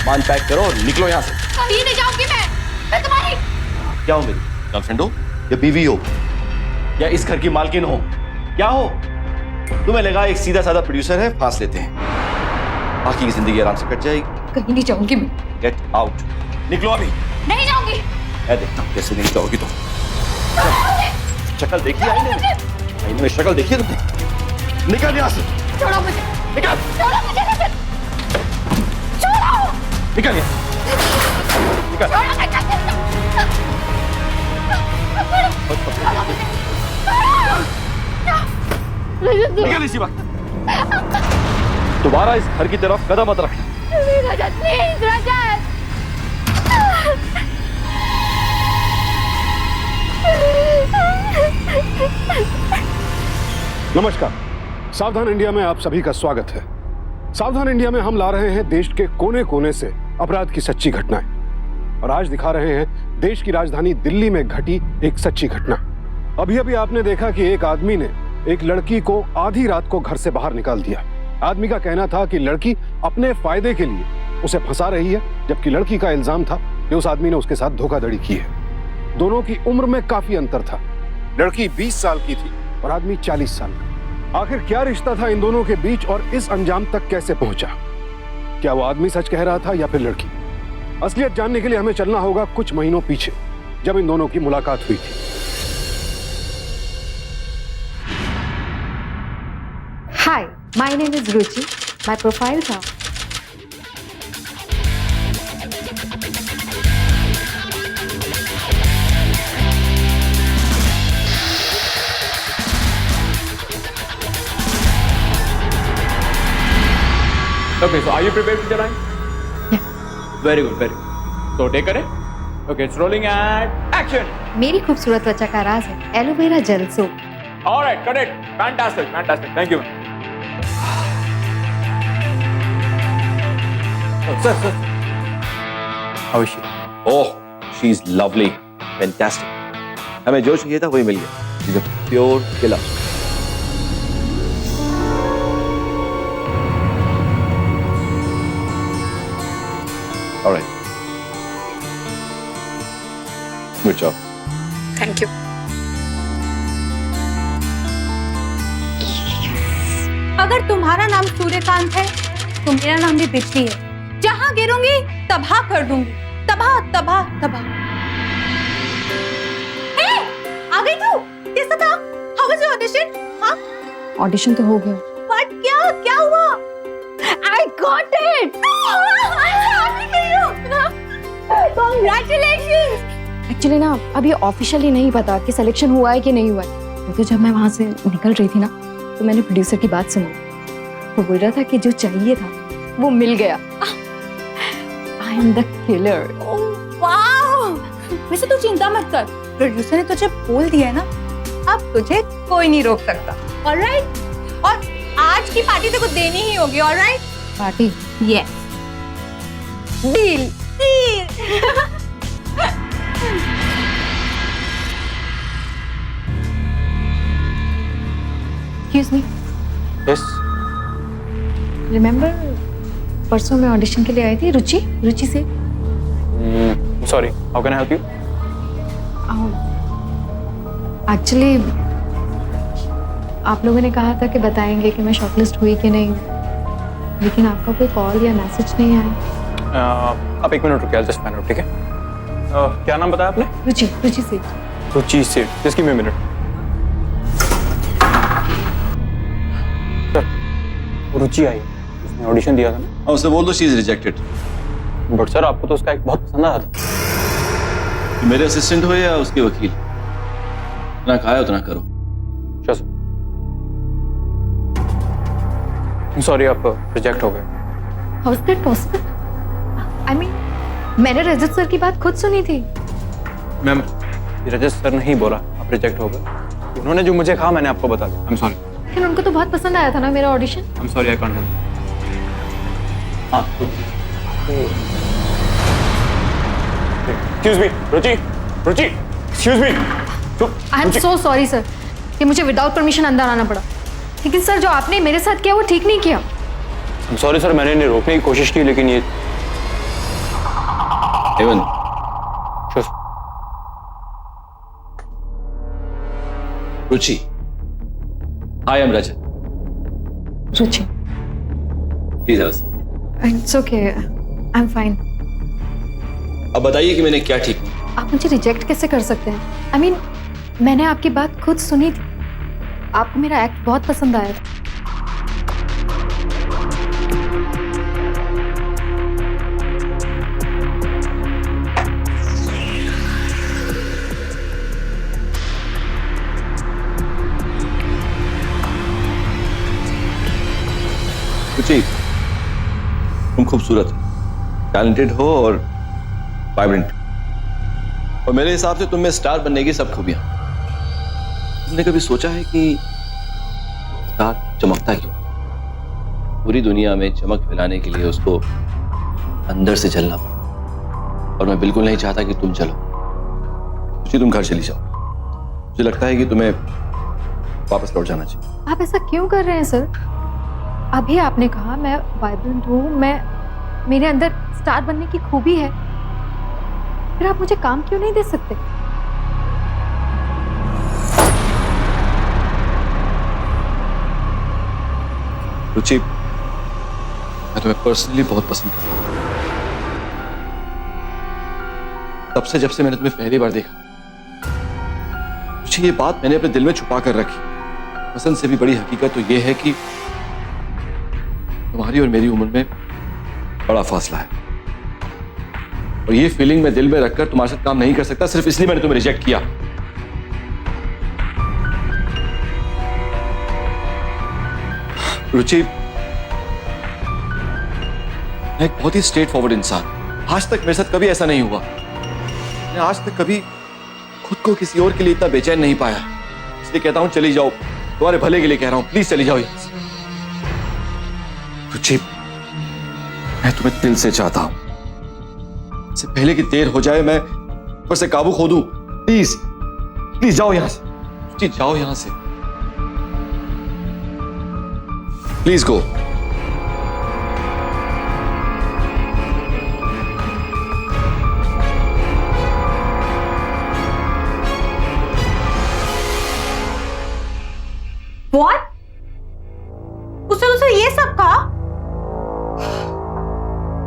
सामान पैक करो और निकलो यहाँ से। कहीं नहीं जाऊंगी मैं तुम्हारी। क्या हो, मेरी गर्लफ्रेंड हो या बीवी हो या इस घर की मालकिन हो, क्या हो? तुम्हें लगा एक सीधा साधा प्रोड्यूसर है, फांस लेते हैं, बाकी की जिंदगी आराम से कट जाएगी। कहीं नहीं जाऊंगी मैं। गेट आउट, निकलो अभी। नहीं जाऊंगी। मैं देखता हूँ कैसे नहीं जाओगी तुम। शक्ल देखी आईने में शक्ल देखी तुमने? निकल यहाँ से। छोड़ो मुझे। निकल। छोड़ो मुझे। छोड़ो। निकल यहाँ। निकल। छोड़ो मुझे। निकल इसी वक्त। दोबारा इस घर की तरफ कदम मत रखना। रजत, प्लीज रजत। नमस्कार, सावधान इंडिया में आप सभी का स्वागत है। सावधान इंडिया में हम ला रहे हैं देश के कोने कोने से अपराध की सच्ची घटनाएं और आज दिखा रहे हैं देश की राजधानी दिल्ली में घटी एक सच्ची घटना। अभी अभी आपने देखा कि एक आदमी ने एक लड़की को आधी रात को घर से बाहर निकाल दिया। आदमी का कहना था कि लड़की अपने फायदे के लिए उसे फंसा रही है, जबकि लड़की का इल्जाम था कि उस आदमी ने उसके साथ धोखाधड़ी की है। दोनों की उम्र में काफी अंतर था। लड़की 20 साल की थी और आदमी 40 साल का। आखिर क्या रिश्ता था इन दोनों के बीच और इस अंजाम तक कैसे पहुंचा? क्या वो आदमी सच कह रहा था या फिर लड़की? असलियत जानने के लिए हमें चलना होगा कुछ महीनों पीछे, जब इन दोनों की मुलाकात हुई थी। Hi, my name is Ruchi. My profile था। Okay, so are you prepared to join? Yeah. Very good, very good. So take it. Okay, it's rolling and action. मेरी खूबसूरत त्वचा का राज है aloe vera gel soap. All right, correct. Fantastic, fantastic. Thank you. Oh, sir. How is she? Oh, she's lovely, fantastic. हमें जो चाहिए था वही मिल गया। She's a pure killer. All right. Good job. Thank you. अगर तुम्हारा नाम सूर्यकांत है तो मेरा नाम भी बिजली है। जहां गिरूंगी तबाह कर दूंगी, तबाह तबाह तबाह। आ गई तू? कैसा था? How was your audition? हाँ? ऑडिशन तो हो गया। But क्या हुआ? I got it! Congratulations! Actually ना अभी ऑफिशियली नहीं पता कि सिलेक्शन हुआ है कि नहीं हुआ है। तो जब मैं वहां से निकल रही थी ना, तो मैंने प्रोड्यूसर की बात सुनी। वो बोल रहा था कि जो चाहिए था वो मिल गया। आई एम द किलर। वाओ! वैसे तू चिंता मत कर, प्रोड्यूसर ने तुझे बोल दिया है ना, अब तुझे कोई नहीं रोक सकता। ऑलराइट? और आज की पार्टी तेरे को देनी ही होगी, alright? Party? Yes. Deal deal. Excuse me, Yes. Remember परसों मैं ऑडिशन के लिए आई थी रुचि से। Sorry. How can I help you? Actually आप लोगों ने कहा था कि बताएंगे कि मैं शॉर्टलिस्ट हुई कि नहीं, लेकिन आपका कोई कॉल या मैसेज नहीं आया। आप 1 मिनट रुकिए, I'll just find out, ठीक है? क्या नाम बताया आपने? रुचि से। रुचि सेठ, just give me a minute. Sir, Ruchi आई, उसने ऑडिशन दिया था ना? हाँ, उससे बोल दो she is rejected. But sir आपको तो उसका एक बहुत पसंद आया था। मेरे असिस्टेंट हो या उसके वकील, ना कहा है उतना करो। सॉरी, आप रिजेक्ट हो गए। How is that possible? I mean मैंने रजत सर की बात खुद सुनी थी। मैम, रजत सर ने ही बोला आप रिजेक्ट हो गए। उन्होंने जो मुझे कहा मैंने आपको बता दिया। I am sorry. लेकिन उनको तो बहुत पसंद आया था ना मेरा audition. I am sorry, I can't do. हाँ, excuse me, Ruchi, excuse me. I am so sorry sir कि मुझे विदाउट परमिशन अंदर आना पड़ा, लेकिन सर जो आपने मेरे साथ किया वो ठीक नहीं किया। आई एम सॉरी सर, मैंने इन्हें रोकने की कोशिश की, लेकिन ये हेवन, sure. Ruchi, I am Rajat. Ruchi, please have a seat. It's okay, I am fine. अब बताइए कि मैंने क्या ठीक किया? आप मुझे रिजेक्ट कैसे कर सकते हैं? I mean, मैंने आपकी बात खुद सुनी थी। आपको मेरा एक्ट बहुत पसंद आया था। रुचि, तुम खूबसूरत हो, टैलेंटेड हो और वाइब्रेंट, और मेरे हिसाब से तुम में स्टार बनने की सब खूबियां। तुमने कभी सोचा है कि स्टार चमकता क्यों? पूरी दुनिया में चमक फैलाने के लिए उसको अंदर से जलना पड़ता, और मैं बिल्कुल नहीं चाहता कि तुम चलो। रुचि, तुम घर चली जाओ। मुझे लगता है कि तुम्हें वापस लौट जाना चाहिए। आप ऐसा क्यों कर रहे हैं सर? अभी आपने कहा मैं वाइब्रेंट हूँ, मेरे अंदर स्टार बनने की खूबी है, फिर आप मुझे काम क्यों नहीं दे सकते? रुचि, मैं तुम्हें पर्सनली बहुत पसंद करता हूं। तब से जब से मैंने तुम्हें पहली बार देखा, रुचि, ये बात मैंने अपने दिल में छुपा कर रखी। पसंद से भी बड़ी हकीकत तो ये है कि तुम्हारी और मेरी उम्र में बड़ा फासला है, और ये फीलिंग मैं दिल में रखकर तुम्हारे साथ काम नहीं कर सकता, सिर्फ इसलिए मैंने तुम्हें रिजेक्ट किया। रुचि, मैं एक बहुत ही स्ट्रेट फॉरवर्ड इंसान, आज तक मेरे साथ कभी ऐसा नहीं हुआ। मैं आज तक कभी खुद को किसी और के लिए इतना बेचैन नहीं पाया, इसलिए कहता हूं चली जाओ, तुम्हारे भले के लिए कह रहा हूं, प्लीज चली जाओ यहां से। रुचि, मैं तुम्हें दिल से चाहता हूं, इससे पहले कि देर हो जाए मैं ऊपर से काबू खो दूं। प्लीज प्लीज जाओ यहां से, रुचि जाओ यहां से, प्लीज गो। What? उसने तुझसे ये सब कहा?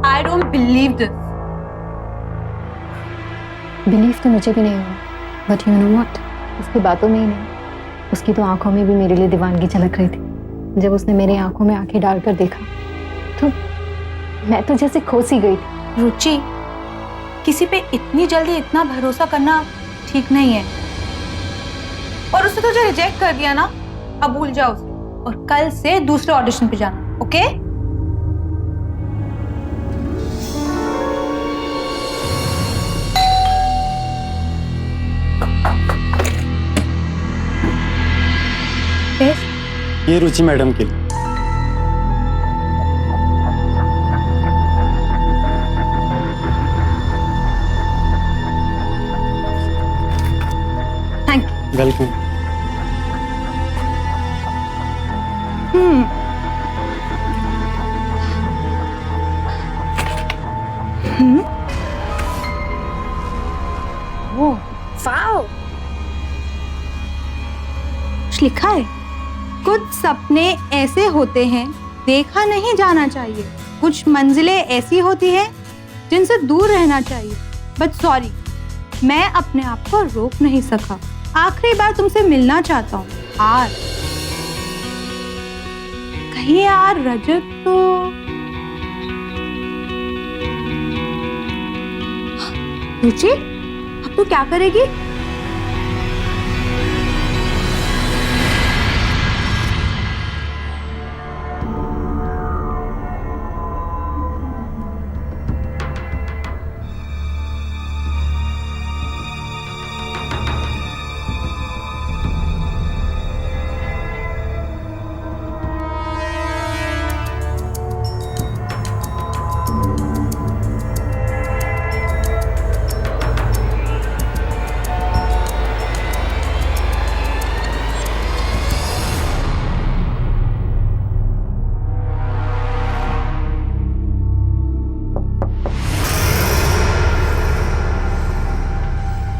I don't believe this. Believe तो मुझे भी नहीं हुआ, बट यू नो व्हाट, उसकी बातों में ही नहीं, उसकी तो आंखों में भी मेरे लिए दीवानगी झलक रही थी। जब उसने मेरी आंखों में आंखें डालकर देखा तो मैं तो जैसे खो सी गई थी। रुचि, किसी पे इतनी जल्दी इतना भरोसा करना ठीक नहीं है, और उसने तुझे रिजेक्ट कर दिया ना, अब भूल जाओ उसे, और कल से दूसरे ऑडिशन पे जाना, ओके? ये रुचि मैडम के लिए। Thank you. वेलकम। वाओ, कुछ लिखा है। कुछ सपने ऐसे होते हैं देखा नहीं जाना चाहिए, कुछ मंजिलें ऐसी होती हैं जिनसे दूर रहना चाहिए, बट सॉरी, मैं अपने आप को रोक नहीं सका। आखिरी बार तुमसे मिलना चाहता हूँ आज। कहीं यार रजत तो रुचि, अब तू क्या करेगी?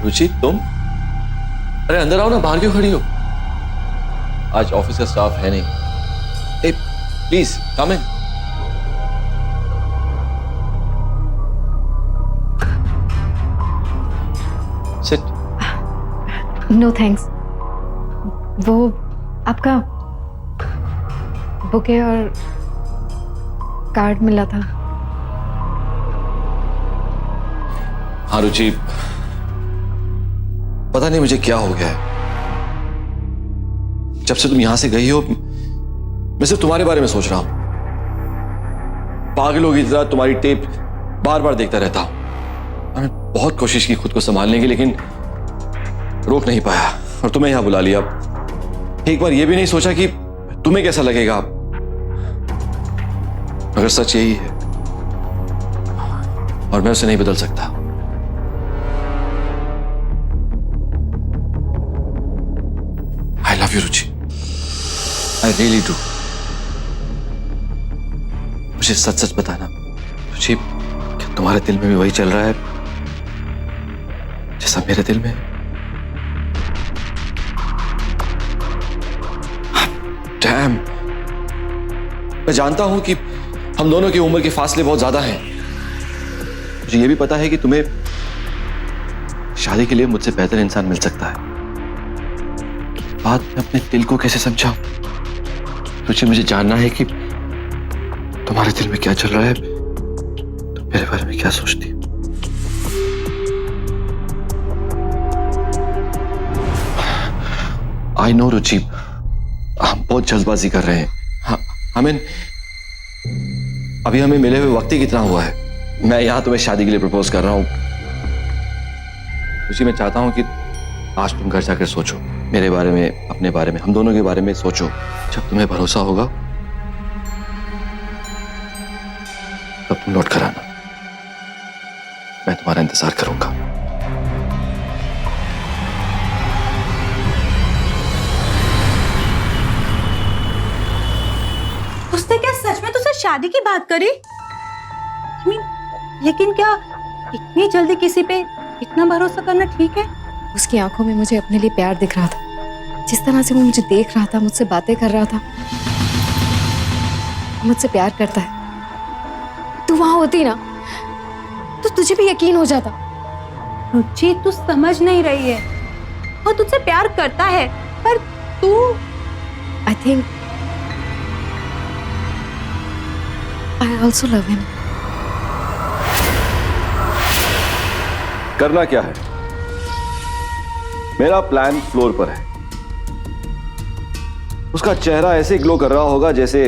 रुचि तुम? अरे अंदर आओ ना, बाहर क्यों खड़ी हो? आज ऑफिस का स्टाफ है नहीं। ए please come in. Sit. No thanks. वो आपका बुके और कार्ड मिला था। हाँ रुचि, पता नहीं मुझे क्या हो गया है। जब से तुम यहां से गई हो मैं सिर्फ तुम्हारे बारे में सोच रहा हूं। पागलों की तरह तुम्हारी टेप बार बार देखता रहता हूं। मैंने बहुत कोशिश की खुद को संभालने की, लेकिन रोक नहीं पाया और तुम्हें यहां बुला लिया। एक बार यह भी नहीं सोचा कि तुम्हें कैसा लगेगा। अगर सच यही है और मैं उसे नहीं बदल सकता, I love you Ruchi, I really do. मुझे सच सच बताना रुचि, क्या तुम्हारे दिल में भी वही चल रहा है जैसा मेरे दिल में है? डैम, मैं जानता हूं कि हम दोनों की उम्र के फासले बहुत ज्यादा हैं। मुझे यह भी पता है कि तुम्हें शादी के लिए मुझसे बेहतर इंसान मिल सकता है। बात में अपने दिल को कैसे समझाऊं? तुझे मुझे जानना है कि तुम्हारे दिल में क्या चल रहा है, तुम मेरे बारे में क्या सोचती हो। आई नो रुचि, हम बहुत जल्दबाजी कर रहे हैं। हमें अभी हमें मिले हुए वक्त ही कितना हुआ है। मैं यहां तुम्हें शादी के लिए प्रपोज कर रहा हूं। रुचि, मैं चाहता हूं कि आज तुम घर जाकर सोचो मेरे बारे में, अपने बारे में, हम दोनों के बारे में सोचो। जब तुम्हें भरोसा होगा तब तुम लौट कर आना। मैं तुम्हारा इंतजार करूंगा। उसने क्या सच में तुझसे शादी की बात करी? लेकिन क्या इतनी जल्दी किसी पे इतना भरोसा करना ठीक है? उसकी आंखों में मुझे अपने लिए प्यार दिख रहा था। जिस तरह से वो मुझे देख रहा था, मुझसे बातें कर रहा था, मुझसे प्यार करता है। तू वहां होती ना तो तुझे भी यकीन हो जाता। रुचि, तू समझ नहीं रही है। वो तुझसे प्यार करता है, पर तू I think I also love him. करना क्या है? मेरा प्लान फ्लोर पर है। उसका चेहरा ऐसे ग्लो कर रहा होगा जैसे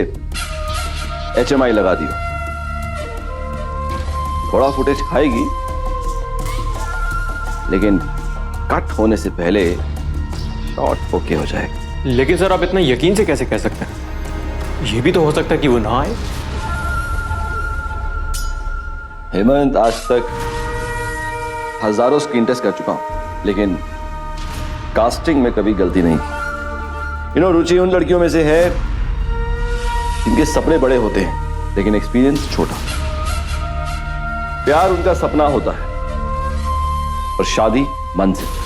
HMI लगा दी हो। थोड़ा फुटेज खाएगी, लेकिन कट होने से पहले शॉट ओके हो जाएगा। लेकिन सर, आप इतना यकीन से कैसे कह सकते हैं? ये भी तो हो सकता है कि वो ना आए। हेमंत, आज तक हजारों स्क्रीन टेस्ट कर चुका हूं, लेकिन कास्टिंग में कभी गलती नहीं की। रुचि उन लड़कियों में से है जिनके सपने बड़े होते हैं लेकिन एक्सपीरियंस छोटा। प्यार उनका सपना होता है और शादी मंजिल।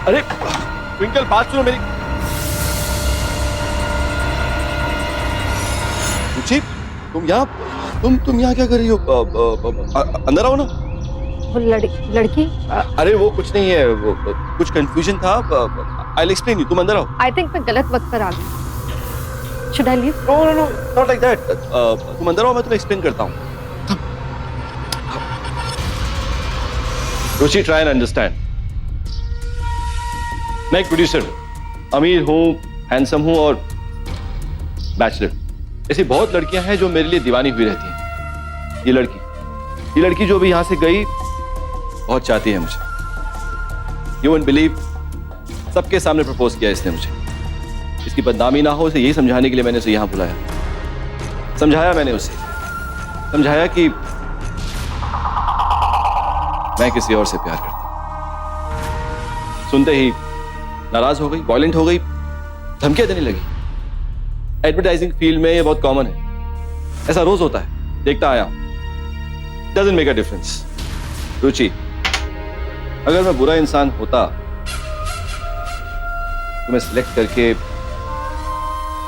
अरे ट्विंकल, बात सुनो मेरी। रुचि, तुम यहाँ क्या कर रही हो? अंदर आओ ना। वो लड़की अरे वो कुछ नहीं है, वो कुछ कंफ्यूजन था। I will explain you. तुम अंदर आओ। आई थिंक मैं गलत वक्त पर आ गई। Should I leave? No no no, not like that. तुम अंदर आओ, मैं तुम्हें एक्सप्लेन करता हूँ। Ruchi, try and understand. मैं एक प्रोड्यूसर हूं, अमीर हूं, हैंडसम हूं और बैचलर। ऐसी बहुत लड़कियां हैं जो मेरे लिए दीवानी हुई रहती हैं। ये लड़की जो भी यहां से गई बहुत चाहती है मुझे। यू वोंट बिलीव, सबके सामने प्रपोज किया इसने मुझे। इसकी बदनामी ना हो इसे यही समझाने के लिए मैंने उसे यहां बुलाया। समझाया मैंने उसे, समझाया कि मैं किसी और से प्यार करता हूं। सुनते ही नाराज हो गई, वॉयलेंट हो गई, धमकियां देने लगी। एडवर्टाइजिंग फील्ड में ये बहुत कॉमन है, ऐसा रोज होता है, देखता आया हूं। Doesn't make a difference. Ruchi, अगर मैं बुरा इंसान होता तो मैं सिलेक्ट करके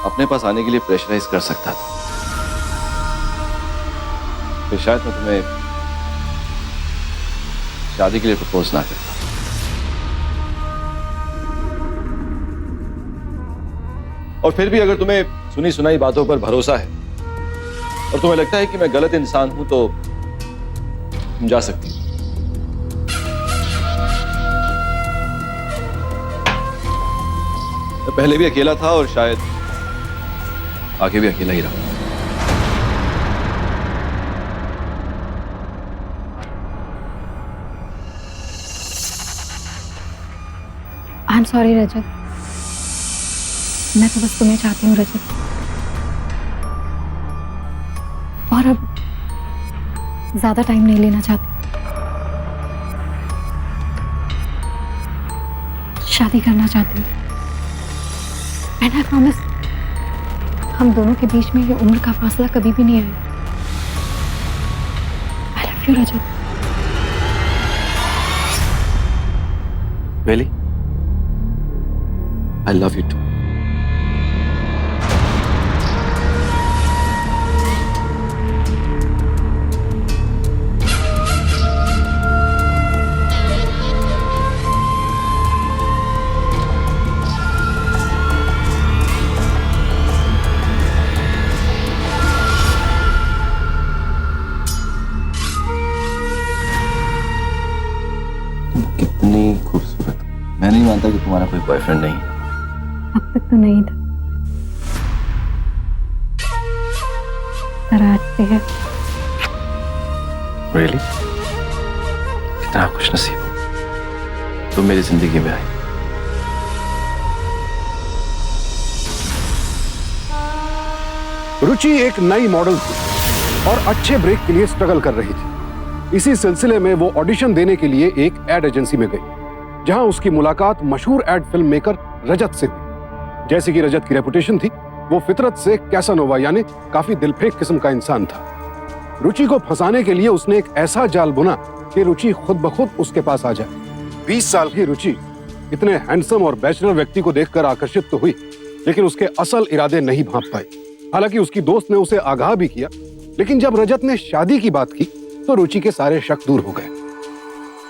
अपने पास आने के लिए प्रेशराइज कर सकता था। फिर शायद मैं तुम्हें शादी के लिए प्रपोज ना करता। और फिर भी अगर तुम्हें सुनी सुनाई बातों पर भरोसा है और तुम्हें लगता है कि मैं गलत इंसान हूं तो तुम जा सकती हो। मैं पहले भी अकेला था और शायद आगे भी अकेला ही रहूंगा। आई एम सॉरी रजत, मैं तो बस तुम्हें चाहती हूँ रजत, और अब ज्यादा टाइम नहीं लेना चाहती। शादी करना चाहती हूँ। एंड आई प्रॉमिस, हम दोनों के बीच में ये उम्र का फासला कभी भी नहीं आएगा। I love you Rajat. Really? I love you too. कितनी खूबसूरत। मैं नहीं मानता कि तुम्हारा कोई बॉयफ्रेंड नहीं है। अब तक तो नहीं था, पर आज से है। Really? कितना खुशनसीब हो तुम मेरी जिंदगी में आई। रुचि एक नई मॉडल थी और अच्छे ब्रेक के लिए स्ट्रगल कर रही थी। इसी सिलसिले में वो ऑडिशन देने के लिए एक एड एजेंसी में गई, जहां उसकी मुलाकात मशहूर एड फिल्म मेकर रजत से हुई। जैसी कि रजत की रेपुटेशन थी, वो फितरत से कैसानोवा यानी काफी दिलफेक किस्म का इंसान था। रुचि को फंसाने के लिए उसने एक ऐसा जाल बुना कि रुचि खुद ब खुद उसके पास आ जाए। 20 साल की रुचि इतने हैंडसम और बैचलर व्यक्ति को देखकर आकर्षित तो हुई, लेकिन उसके असल इरादे नहीं भांप पाई। हालांकि उसकी दोस्त ने उसे आगाह भी किया, लेकिन जब रजत ने शादी की बात की तो रुचि के सारे शक दूर हो गए।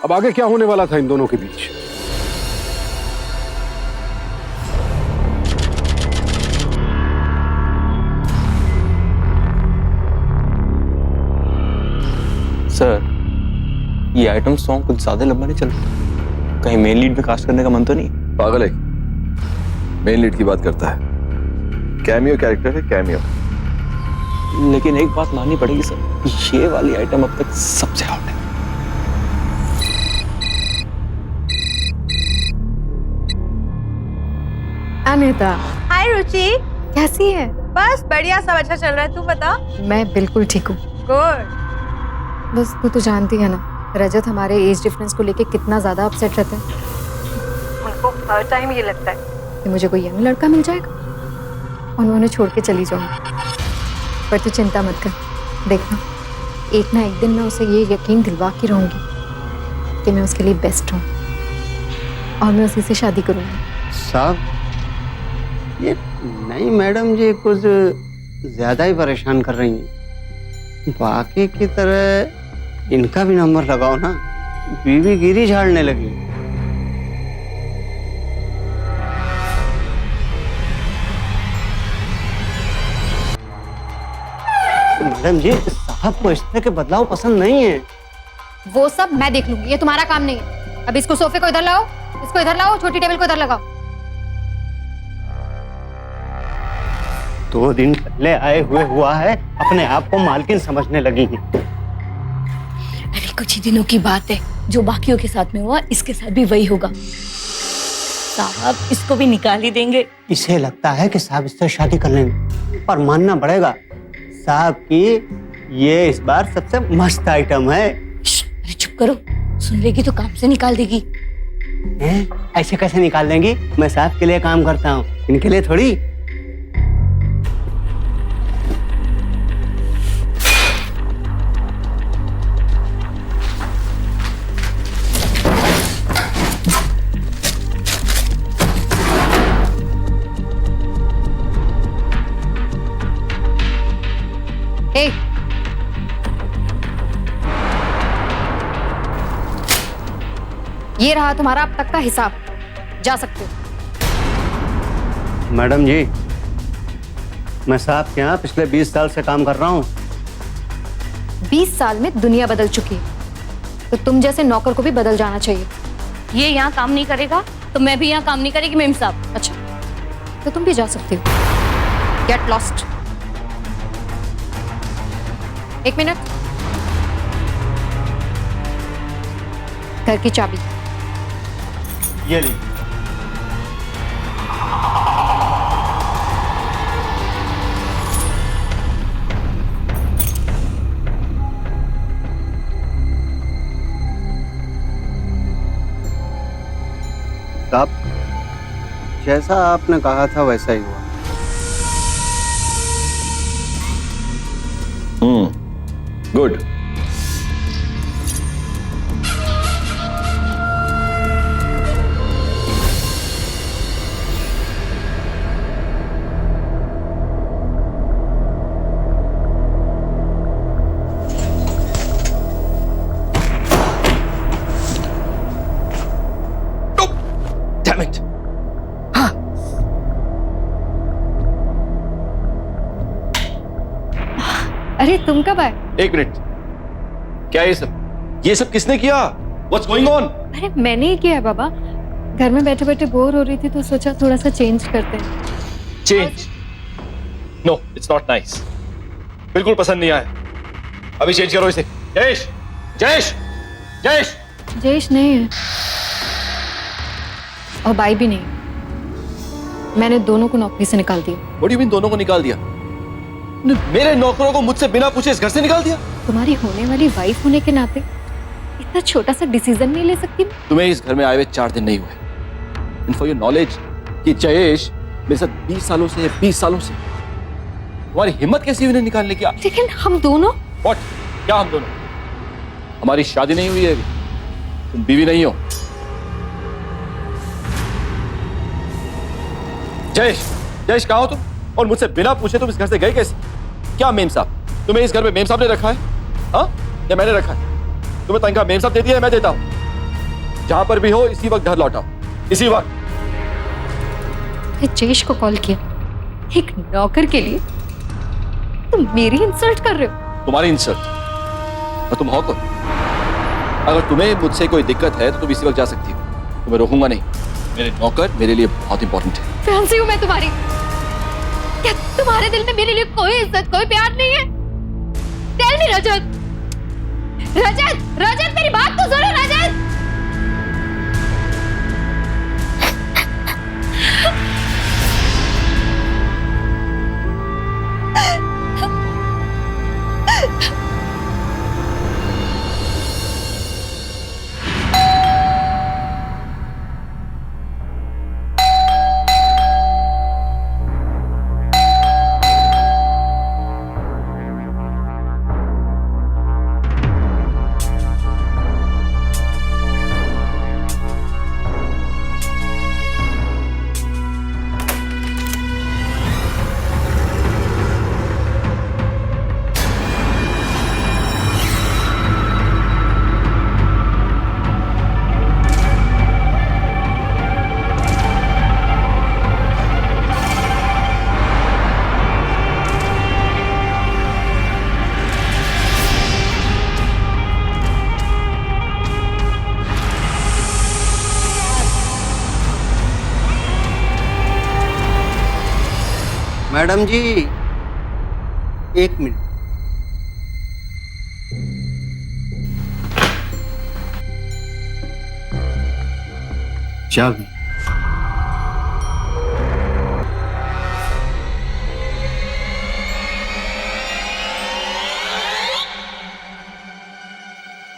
अब आगे क्या होने वाला था इन दोनों के बीच? सर, ये आइटम सॉन्ग कुछ ज्यादा लंबा नहीं चल रहा। कहीं मेन लीड में कास्ट करने का मन तो नहीं? पागल है, मेन लीड की बात करता है। कैमियो कैरेक्टर है, कैमियो। लेकिन एक बात माननी पड़ेगी सर, ये वाली आइटम अब तक सबसे हॉट है। अनिता, हाय रुचि, कैसी है? बस बढ़िया, सब अच्छा चल रहा है। तू बता। मैं बिल्कुल ठीक हूँ। गुड। बस तू तो जानती है ना, रजत हमारे एज डिफरेंस को लेके कितना ज्यादा अपसेट रहते हैं। उनको हर टाइम ये लगता है कि मुझे कोई यंग लड़का मिल जाएगा और मैं उन्हें छोड़ के चली जाऊंगी। पर तू चिंता मत कर, देखना एक ना एक दिन मैं उसे ये यकीन दिलवा के रहूंगी कि मैं उसके लिए बेस्ट हूँ और मैं उसी से शादी करूंगी। साहब, ये नई मैडम जी कुछ ज्यादा ही परेशान कर रही हैं। बाकी की तरह इनका भी नंबर लगाओ ना, बीवी गिरी झाड़ने लगी। मैडम जी, साहब को इस तरह के बदलाव पसंद नहीं है। वो सब मैं देख लूंगी, ये तुम्हारा काम नहीं है। अब इसको सोफे को इधर लाओ, इसको इधर लाओ, छोटी टेबल को इधर लगाओ। 2 दिन पहले आए हुए हुआ है, अपने आप को मालकिन समझने लगी है। अरे कुछ ही दिनों की बात है, जो बाकियों के साथ में हुआ इसके साथ भी वही होगा। साहब इसको भी निकाल ही देंगे। इसे लगता है कि साहब इससे शादी कर लेंगे, पर मानना पड़ेगा साहब की ये इस बार सबसे मस्त आइटम है। अरे चुप करो, सुन लेगी तो काम से निकाल देगी। हैं? ऐसे कैसे निकाल देंगी? मैं साहब के लिए काम करता हूँ, इनके लिए थोड़ी। ए, ये रहा तुम्हारा अब तक का हिसाब, जा सकते हो। मैडम जी, मैं साहब के यहाँ पिछले 20 साल से काम कर रहा हूँ। 20 साल में दुनिया बदल चुकी है, तो तुम जैसे नौकर को भी बदल जाना चाहिए। ये यहाँ काम नहीं करेगा तो मैं भी यहाँ काम नहीं करेगी मेम साहब। अच्छा, तो तुम भी जा सकते हो। Get lost. 1 मिनट। घर की चाबी। ये लीजिए। साहब, जैसा आपने कहा था वैसा ही हुआ। गुड। Damn it! अरे तुम कब आए? 1 मिनट। क्या ये सब किसने किया? What's going on? अरे मैंने ही किया है बाबा। घर में बैठे बैठे बोर हो रही थी तो सोचा थोड़ा सा चेंज करते हैं। Change? No, it's not nice. बिल्कुल पसंद नहीं आया। अभी चेंज करो इसे। जयेश, जयेश, जयेश। जयेश नहीं है और बाई भी नहीं है। मैंने दोनों को नौकरी से निकाल दिया। What do you mean दोनों को निकाल दिया? मेरे नौकरों को मुझसे बिना पूछे इस घर से निकाल दिया? तुम्हारी होने वाली वाइफ होने के नाते इतना छोटा सा डिसीजन नहीं ले सकती मैं? तुम्हें इस घर में आए हुए 4 दिन नहीं हुए। And for your knowledge, कि जयेश मेरे साथ 20 सालों से 20 सालों से। तुम्हारी हिम्मत कैसी हुई इन्हें निकालने की? लेकिन हम दोनों। What? क्या हम दोनों? हमारी शादी नहीं हुई है अभी। तुम बीवी नहीं हो। जयेश, जयेश कहाँ हो तुम? और मुझसे बिना पूछे तुम इस घर से गए कैसे? क्या मेम साहब? तुम्हें इस घर में मेम साहब ने रखा है? हाँ? या मैंने रखा है? तुम्हें तनख्वाह मेम साहब देती है, मैं देता हूँ। जहां पर भी हो इसी वक्त घर लौटाओ, इसी वक्त। जयेश को कॉल किया एक नौकर के लिए? तुम मेरी इंसल्ट कर रहे हो? तुम्हारी इंसल्ट? और तुम हो कौन? अगर तुम्हें मुझसे कोई दिक्कत है तो तुम इसी वक्त जा सकती हो। तुम्हें रोकूंगा नहीं। मेरे नौकर मेरे लिए बहुत इंपॉर्टेंट है। फैंसी हूं मैं तुम्हारी? क्या तुम्हारे दिल में मेरे लिए कोई इज्जत कोई प्यार नहीं है? टेल मी रजत। रजत, रजत मेरी बात तो सुनो रजत। मैडम जी, 1 मिनट। चाबी।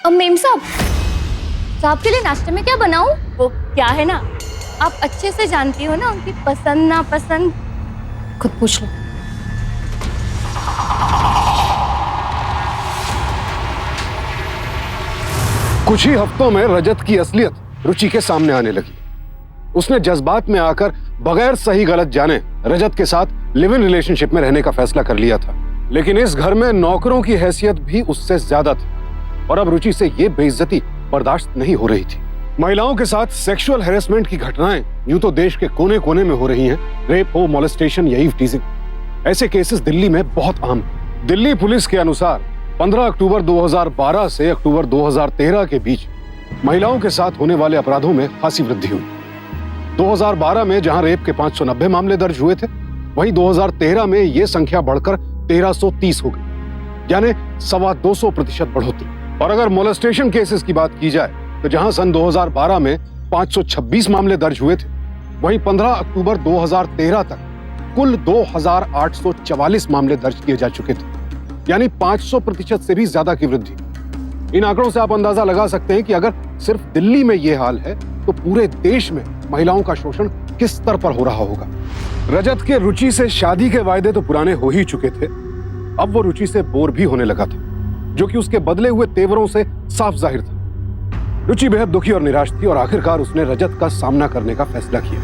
अब मेम साहब के लिए नाश्ते में क्या बनाऊं? वो क्या है ना, आप अच्छे से जानती हो ना उनकी पसंद नापसंद। खुद पूछ लो। कुछ ही हफ्तों में रजत की असलियत रुचि के सामने आने लगी। उसने जज्बात में आकर बगैर सही गलत जाने रजत के साथ लिव इन रिलेशनशिप में रहने का फैसला कर लिया था। लेकिन इस घर में नौकरों की हैसियत भी उससे ज्यादा थी और अब रुचि से ये बेइज्जती बर्दाश्त नहीं हो रही थी। महिलाओं के साथ सेक्सुअल हैरेसमेंट की घटनाएं यूं तो देश के कोने कोने में हो रही हैं। रेप हो, मोलेस्टेशन या ईव टीजिंग, ऐसे केसेस दिल्ली में बहुत आम हैं। दिल्ली पुलिस के अनुसार 15 अक्टूबर 2012 से अक्टूबर 2013 के बीच महिलाओं के साथ होने वाले अपराधों में खासी वृद्धि हुई। 2012 में जहां रेप के 590 मामले दर्ज हुए थे, वहीं 2013 में यह संख्या बढ़कर 1330 हो गई, यानी 225% बढ़ोतरी। और अगर मोलेस्टेशन केसेस की बात की जाए तो जहां सन 2012 में 526 मामले दर्ज हुए थे, वहीं 15 अक्टूबर 2013 तक कुल 2844 मामले दर्ज किए जा चुके थे, यानी 500% से भी ज्यादा की वृद्धि। इन आंकड़ों से आप अंदाजा लगा सकते हैं कि अगर सिर्फ दिल्ली में यह हाल है तो पूरे देश में महिलाओं का शोषण किस स्तर पर हो रहा होगा। रजत के रुचि से शादी के वायदे तो पुराने हो ही चुके थे, अब वो रुचि से बोर भी होने लगा था, जो कि उसके बदले हुए तेवरों से साफ जाहिर था। रुचि बेहद दुखी और निराश थी और आखिरकार उसने रजत का सामना करने का फैसला किया।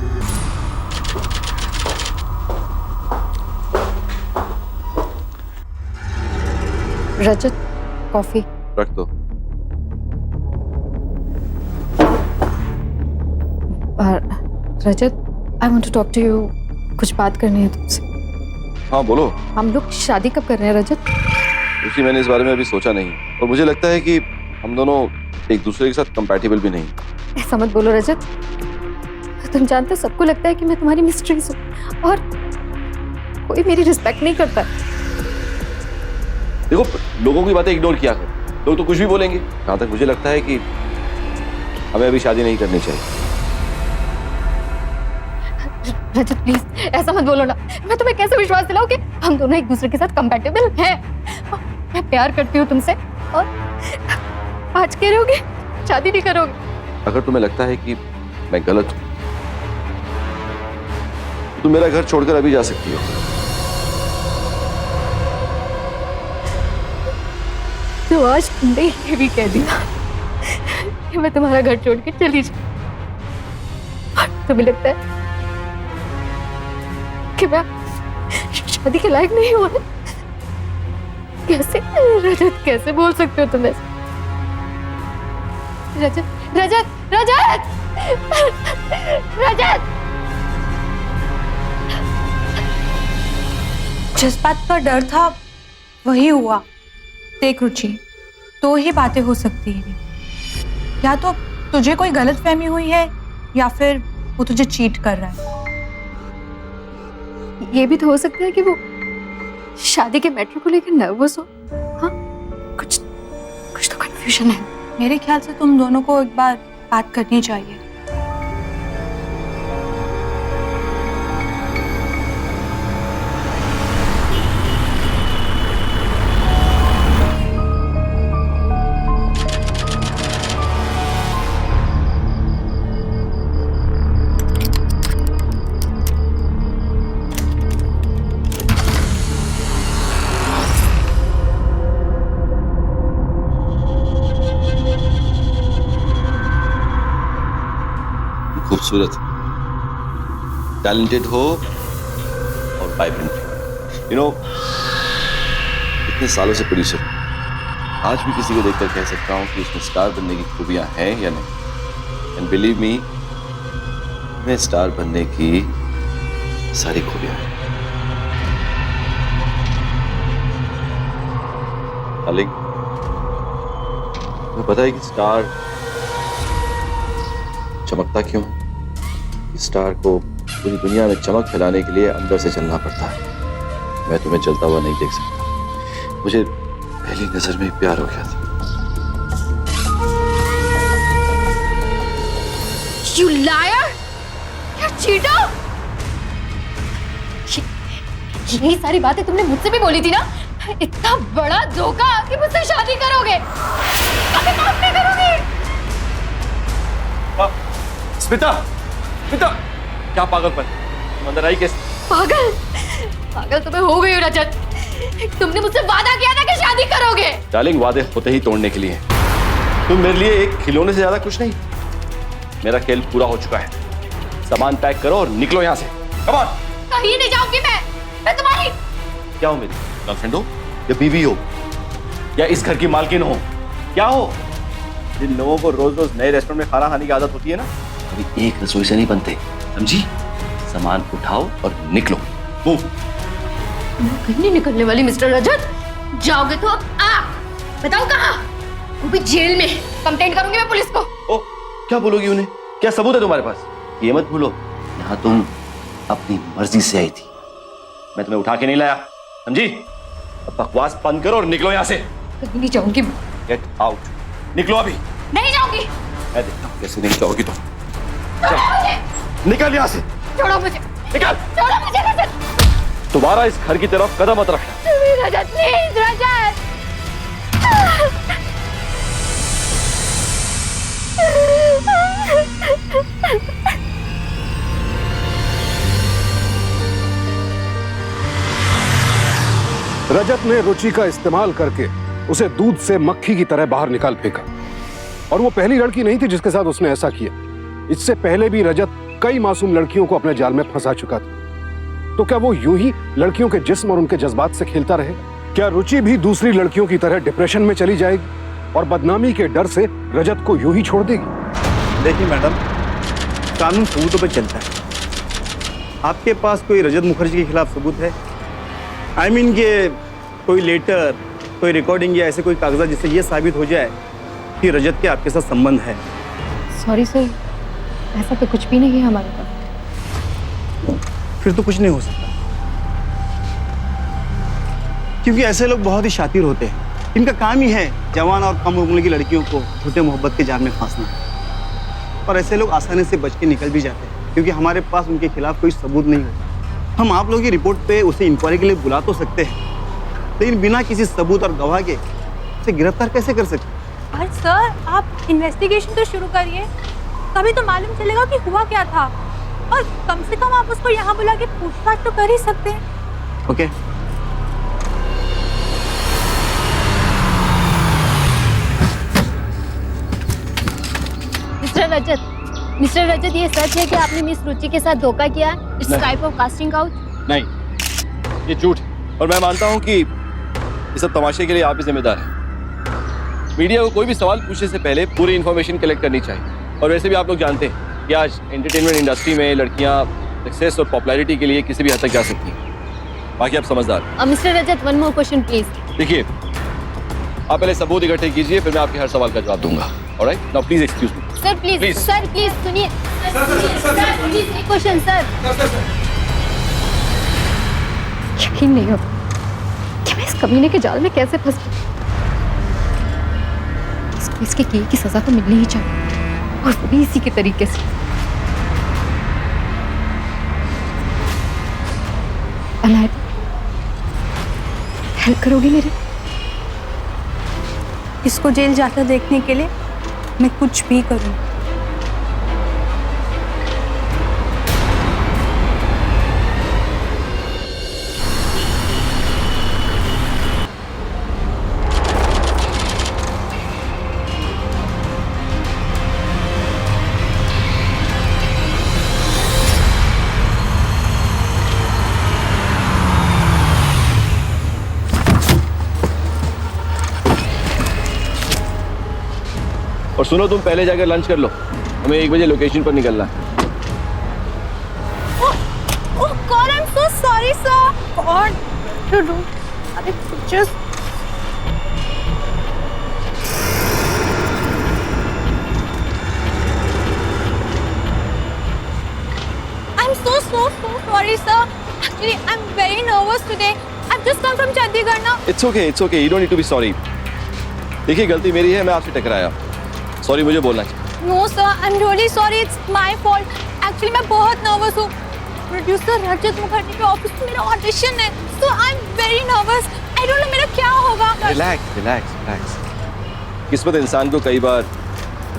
रजत, कॉफी रख दो। Rajat, I want to talk to you. कुछ बात करनी है तुमसे। हाँ बोलो। हम लोग शादी कब कर रहे हैं रजत? रुचि, मैंने इस बारे में अभी सोचा नहीं और मुझे लगता है कि हम दोनों एक दूसरे के साथ कंपैटिबल भी नहीं। ऐसा मत बोलो रजत। तुम जानते हो सबको लगता है कि मैं तुम्हारी मिस्ट्रेस हूँ और कोई मेरी रिस्पेक्ट नहीं करता। देखो, लोगों की बातें इग्नोर किया करो, लोग तो कुछ भी बोलेंगे। जहां तक मुझे लगता है कि हमें अभी शादी नहीं करनी चाहिए। रजत प्लीज ऐसा मत बोलो ना। मैं तुम्हें कैसे विश्वास दिलाऊं कि हम दोनों एक दूसरे के साथ कंपैटिबल हैं। मैं प्यार करती हूँ तुमसे और आज कह रहे होगे शादी नहीं करोगे। अगर तुम्हें लगता है कि मैं गलत हूं तो तुम मेरा घर छोड़कर अभी जा सकती हो। तो आज तुमने ये भी कह दिया कि मैं तुम्हारा घर छोड़ के चली जाऊं। और तुम्हें लगता है कि मैं शादी के लायक नहीं हूं? कैसे रजत, कैसे बोल सकते हो तुम ऐसे? रजत, रजत, रजत, रजत! जिस बात का डर था वही हुआ। देख रुचि, दो ही बातें हो सकती हैं, या तो तुझे कोई गलतफहमी हुई है या फिर वो तुझे चीट कर रहा है। ये भी तो हो सकता है कि वो शादी के मैटर को लेकर नर्वस हो। हाँ, कुछ तो कंफ्यूजन है। मेरे ख्याल से तुम दोनों को एक बार बात करनी चाहिए। खूबसूरत, टैलेंटेड हो और वाइब्रेंट। इतने सालों से प्रोड्यूसर, आज भी किसी को देखकर कह सकता हूं कि उसमें स्टार बनने की खूबियां हैं या नहीं। एंड बिलीव मी, मैं स्टार बनने की सारी खूबियां हैं। डार्लिंग, तुम्हें पता है कि स्टार चमकता क्यों है? स्टार को पूरी दुनिया में चमक फैलाने के लिए अंदर से जलना पड़ता है। मैं तुम्हें जलता हुआ नहीं देख सकता। मुझे पहली नजर में ही प्यार हो गया था। You liar! You cheater! यही सारी बातें तुमने मुझसे भी बोली थी ना? इतना बड़ा धोखा कि मुझसे शादी करोगे, कभी माफ नहीं करोगे। स्मिता, स्मिता, क्या पागलपन? तुम अंदर आई कैसे? पागल? पागल तुम्हें हो गई हो रजत। तुमने मुझसे वादा किया था कि शादी करोगे। डार्लिंग, वादे होते ही तोड़ने के लिए। तुम मेरे लिए एक खिलौने से ज्यादा कुछ नहीं। मेरा खेल पूरा हो चुका है। सामान पैक करो और निकलो यहाँ से। Come on. कहीं नहीं जाऊंगी मैं तुम्हारी। क्या हो मेरी गर्लफ्रेंड हो या बीवी हो या इस घर की मालकिन हो? क्या हो? जिन लोगों को रोज रोज नए रेस्टोरेंट में खाना खाने की आदत होती है ना, कभी एक रसोई से नहीं बनते, समझी? सामान उठाओ और निकलो। मूव। मैं कहीं नहीं निकलने वाली मिस्टर रजत। जाओगे तो बताओ कहाँ? वो भी जेल में। कंप्लेंट करूंगी मैं पुलिस को। ओ, क्या बोलोगी उन्हें? क्या सबूत है तुम्हारे पास? ये मत भूलो, यहाँ तुम अपनी मर्जी से आई थी, मैं तुम्हें उठा के नहीं लाया, समझी? अब बकवास बंद करो और निकलो यहाँ से। कहीं नहीं जाऊंगी। Get out. निकलो अभी। नहीं जाऊंगी। मैं देखता हूँ कैसे नहीं जाओगी तुम। निकल यहाँ से। छोड़ो मुझे। निकल। छोड़ो मुझे रजत। दोबारा इस घर की तरफ कदम मत रखना। रजत प्लीज रजत। रजत ने रुचि का इस्तेमाल करके उसे दूध से मक्खी की तरह बाहर निकाल फेंका। और वो पहली लड़की नहीं थी जिसके साथ उसने ऐसा किया। इससे पहले भी रजत कई मासूम लड़कियों को अपने जाल में फंसा चुका था। तो क्या वो यूं ही लड़कियों के जिस्म और उनके जज्बात से खेलता रहे? क्या रुचि भी दूसरी लड़कियों की तरह डिप्रेशन में चली जाएगी और बदनामी के डर से रजत को यूं ही छोड़ देगी? देखिए मैडम, कानून सबूतों पर चलता है। आपके पास कोई रजत मुखर्जी के खिलाफ सबूत है? आई मीन के कोई लेटर, कोई रिकॉर्डिंग या ऐसे कोई कागजात जिससे ये साबित हो जाए कि रजत के आपके साथ संबंध है? सॉरी सर, ऐसा तो कुछ भी नहीं है हमारे पास। फिर तो कुछ नहीं हो सकता, क्योंकि ऐसे लोग बहुत ही शातिर होते हैं। इनका काम ही है जवान और कम उम्र की लड़कियों को झूठे मोहब्बत के जाल में फांसना। और ऐसे लोग आसानी से बच के निकल भी जाते हैं, क्योंकि हमारे पास उनके खिलाफ कोई सबूत नहीं होता। हम आप लोगों की रिपोर्ट पे उसे इंक्वायरी के लिए बुला तो सकते हैं, लेकिन बिना किसी सबूत और गवाह के उसे गिरफ्तार कैसे कर सकते? पर सर, आप इन्वेस्टिगेशन तो शुरू करिए, तभी तो मालूम चलेगा कि हुआ क्या था। और कम से कम आप उसको यहाँ बुला के पूछताछ तो कर ही सकते हैं। ओके। मिस्टर रजत, ये सच है कि आपने मिस रुचि के साथ धोखा किया? It's type of casting out. नहीं, ये झूठ है। और मैं मानता हूँ कि इस सब तमाशे के लिए आप ही जिम्मेदार हैं। मीडिया को कोई भी सवाल पूछने से पहले पूरी इन्फॉर्मेशन कलेक्ट करनी चाहिए। और वैसे भी आप लोग जानते हैं कि आज एंटरटेनमेंट इंडस्ट्री में लड़कियाँ सक्सेस और पॉपुलैरिटी के लिए किसी भी हद तक जा सकती हैं। बाकी आप समझदार। Mister Rajat, one more question please. देखिए, आप पहले सबूत इकट्ठे कीजिए, फिर मैं आपके हर सवाल का जवाब दूंगा। Alright? Now please excuse me. Sir please, sir please सुनिए। सर प्लीज एक क्वेश्चन सर। यकीन नहीं होता कि मैं इस कमीने के जाल में कैसे फंस गई। इसको इसके किए की सजा तो मिलनी ही चाहिए, और वो भी इसी के तरीके से। अनायत, हेल्प करोगी मेरी? इसको जेल जाकर देखने के लिए मैं कुछ भी करूँ। और सुनो, तुम पहले जाकर लंच कर लो, हमें 1 बजे लोकेशन पर निकलना है। Oh God, I'm so sorry, sir. God, to do. अरे just. I'm so sorry, sir. Actually, I'm very nervous today. I've just come from Chandigarh now. It's okay. You don't need to be sorry. देखिए, गलती मेरी है, मैं आपसे टकराया। Sorry मुझे बोलना चाहिए। No sir, I am really sorry, it's my fault. Actually मैं बहुत नर्वस हूँ। प्रोड्यूसर रजत मुखर्जी के ऑफिस में मेरा ऑडिशन है, so I am very nervous. I don't know मेरा क्या होगा। Relax relax relax. किस्मत इंसान को कई बार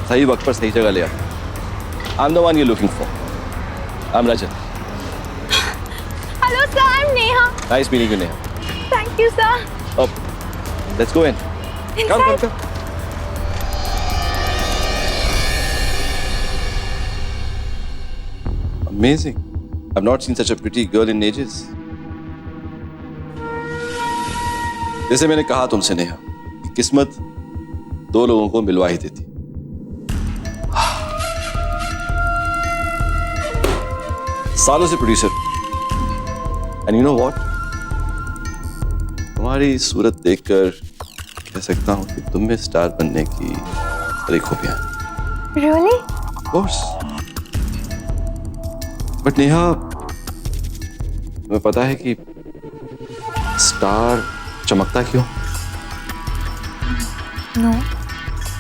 सही वक्त पर सही जगह ले आता है। I am the one you looking for. I am Rajat. Hello sir, I am Neha. Nice meeting you Neha. Thank you sir. अब let's go in. Come, come, come. Amazing. I've not seen such a pretty girl in ages. जैसे मैंने कहा तुमसे नेहा, कि किस्मत दो लोगों को मिलवा ही देती। सालों से producer, and you know what, तुम्हारी सूरत देखकर कह सकता हूं कि तुम में स्टार बनने की बड़ी खूबियां हैं। Really? Of course. But Neha, तुम्हें पता है कि स्टार चमकता क्यों? No.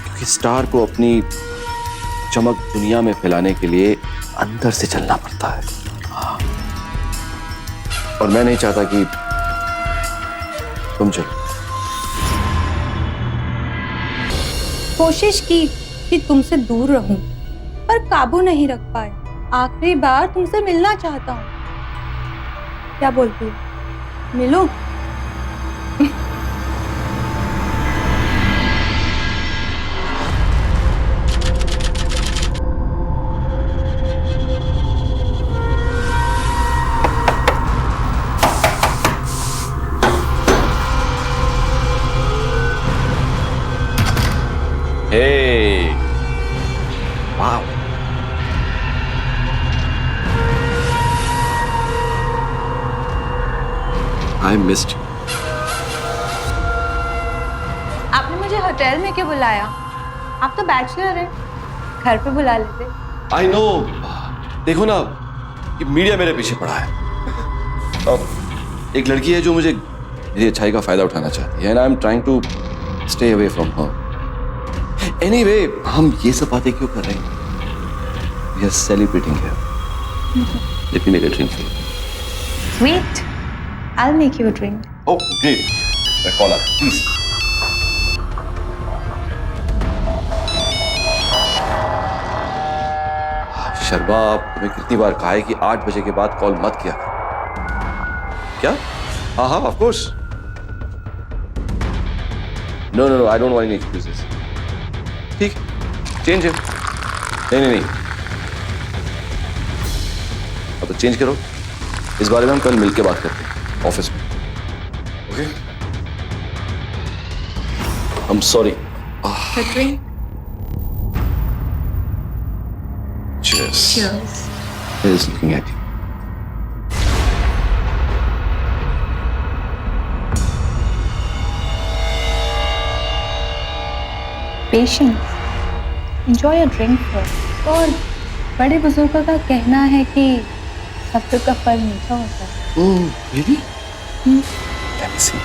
क्योंकि स्टार को अपनी चमक दुनिया में फैलाने के लिए अंदर से चलना पड़ता है। और मैं नहीं चाहता कि तुम चलो। कोशिश की कि तुमसे दूर रहूं, पर काबू नहीं रख पाए। आखिरी बार तुमसे मिलना चाहता हूँ। क्या बोलती हो? मिलो? Hey! Wow! I missed you. आपने मुझे होटल में क्यों बुलाया? आप तो बैचलर हैं, घर पे बुला लेते। I know. देखो ना, ये मीडिया मेरे पीछे पड़ा है। अब एक लड़की है जो मुझे मेरी अच्छाई का फायदा उठाना चाहती है, and I'm trying to stay away from her. Anyway, हम ये सब बातें क्यों कर रहे हैं? We are celebrating here. Let me make a drink for you. Wait, I'll make you a drink. Oh, great. मैं कॉल आता, please. शर्मा, तुम्हें कितनी बार कहा है कि 8 बजे के बाद कॉल मत किया करो। क्या? हाँ हाँ, of course. No, I don't want any excuses. ठीक, चेंज है। नहीं, अब तो चेंज करो। इस बारे में हम कल मिलके बात करते हैं ऑफिस में। Okay? I'm sorry. The drink. Cheers. Cheers. He's looking at you. Patience. Enjoy your drink first. और बड़े बुजुर्गों का कहना है कि सब्र का फल मीठा होता है। Oh, really? Let me see.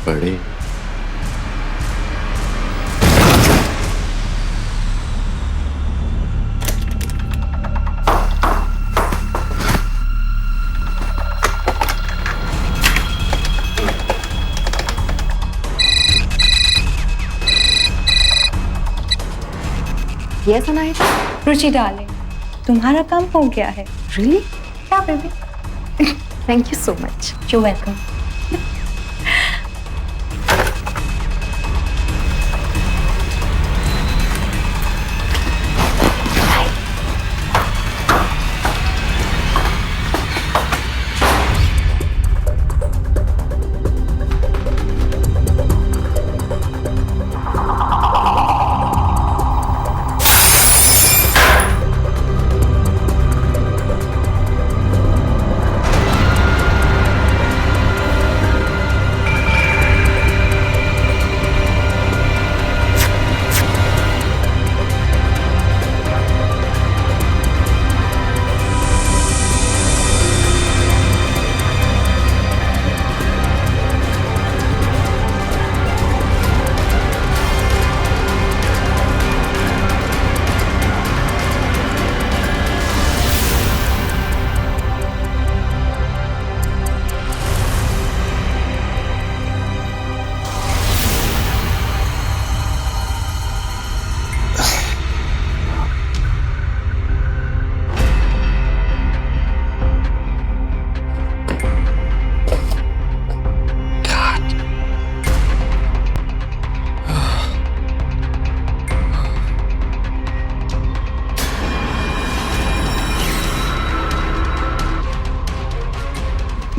बड़े ये सुना है? रुचि डार्लिंग, तुम्हारा काम हो गया है। Really? क्या baby? Thank you so much. You're welcome.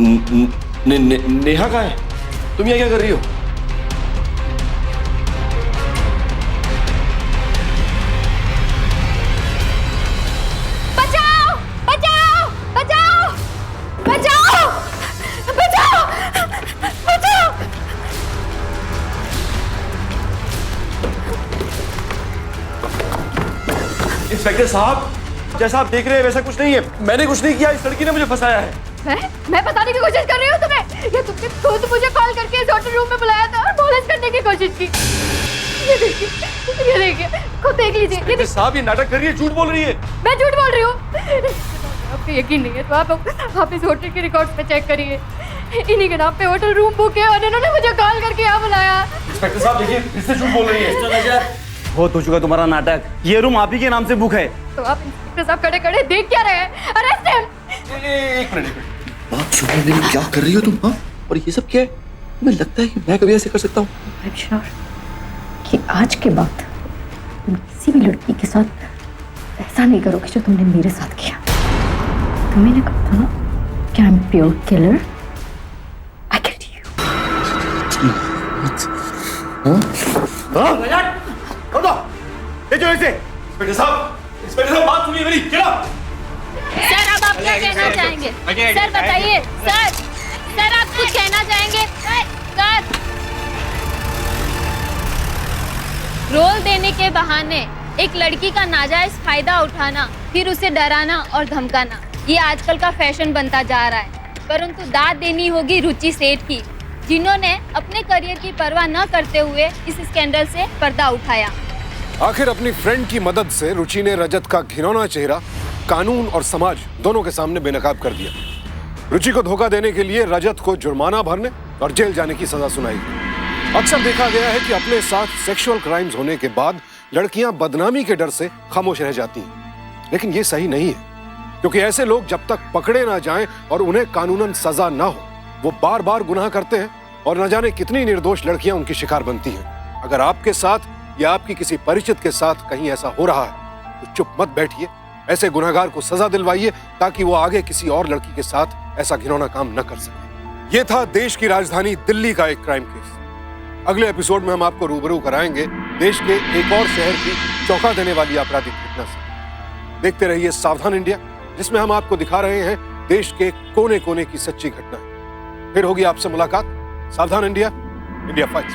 Neha कहाँ है? तुम यहाँ क्या कर रही हो? बचाओ बचाओ बचाओ बचाओ बचाओ बचाओ। इंस्पेक्टर साहब, जैसा आप देख रहे हैं वैसा कुछ नहीं है। मैंने कुछ नहीं किया, इस लड़की ने मुझे फंसाया है। मैं बताने की कोशिश कर रही हूँ तुम्हें। ये तुमने खुद मुझे कॉल करके इस होटल रूम में बुलाया था और मोहलत करने की कोशिश की। ये देखिए, खुद देख लीजिए। ये देखिए साहब, ये नाटक कर रही है, झूठ बोल रही है। मैं झूठ बोल रही हूँ? आपको यकीन नहीं है तो आप इस होटल के रिकॉर्ड्स पे चेक करिए। इन्हीं के नाम पे होटल रूम बुक है और इन्होंने मुझे कॉल करके यहाँ बुलाया। इंस्पेक्टर साहब देखिए, फिर से झूठ बोल रही है। बहुत हो चुका तुम्हारा नाटक। ये रूम आप ही के नाम से बुक है। तो आप इंस्पेक्टर साहब खड़े खड़े देख क्या रहे हैं? Arrest him. एक मिनट। बात सुनने के लिए क्या कर रही हो तुम? हाँ, और ये सब क्या है? तुम्हें लगता है कि मैं कभी ऐसे कर सकता हूँ? I'm sure कि आज के बाद तुम किसी भी लड़की के साथ ऐसा नहीं करोगे जो तुमने मेरे साथ किया। तुम्हें कहा था ना कि I am pure killer. I killed you. Inspector साहब बात सुनिए मेरी। सर अब आप क्या कहना चाहेंगे? सर बताइए। सर आप कुछ कहना चाहेंगे? सर रोल देने के बहाने एक लड़की का नाजायज फायदा उठाना, फिर उसे डराना और धमकाना, ये आजकल का फैशन बनता जा रहा है। परंतु दाद देनी होगी रुचि सेठ की, जिन्होंने अपने करियर की परवाह न करते हुए इस स्कैंडल से पर्दा उठाया। आखिर अपनी फ्रेंड की मदद से रुचि ने रजत का घिनौना चेहरा कानून और समाज दोनों के सामने बेनकाब कर दिया। रुचि को धोखा देने के लिए रजत को जुर्माना भरने और जेल जाने की सजा सुनाई। अक्सर देखा गया है कि अपने साथ सेक्सुअल क्राइम्स होने के बाद लड़कियां बदनामी के डर से खामोश रह जाती हैं, लेकिन ये सही नहीं है, क्योंकि ऐसे लोग जब तक पकड़े ना जाएं और उन्हें कानूनन सजा ना हो, वो बार बार गुनाह करते हैं और न जाने कितनी निर्दोष लड़कियां उनकी शिकार बनती हैं। अगर आपके साथ या आपकी किसी परिचित के साथ कहीं ऐसा हो रहा है तो चुप मत बैठिए, ऐसे गुनहगार को सजा दिलवाइए ताकि वो आगे किसी और लड़की के साथ ऐसा घिनौना काम न कर सके। ये था देश की राजधानी दिल्ली का एक क्राइम केस। अगले एपिसोड में हम आपको रूबरू कराएंगे देश के एक और शहर की चौंका देने वाली आपराधिक घटना से। देखते रहिए सावधान इंडिया, जिसमें हम आपको दिखा रहे हैं देश के कोने कोने की सच्ची घटना। फिर होगी आपसे मुलाकात सावधान इंडिया, इंडिया फाइल्स।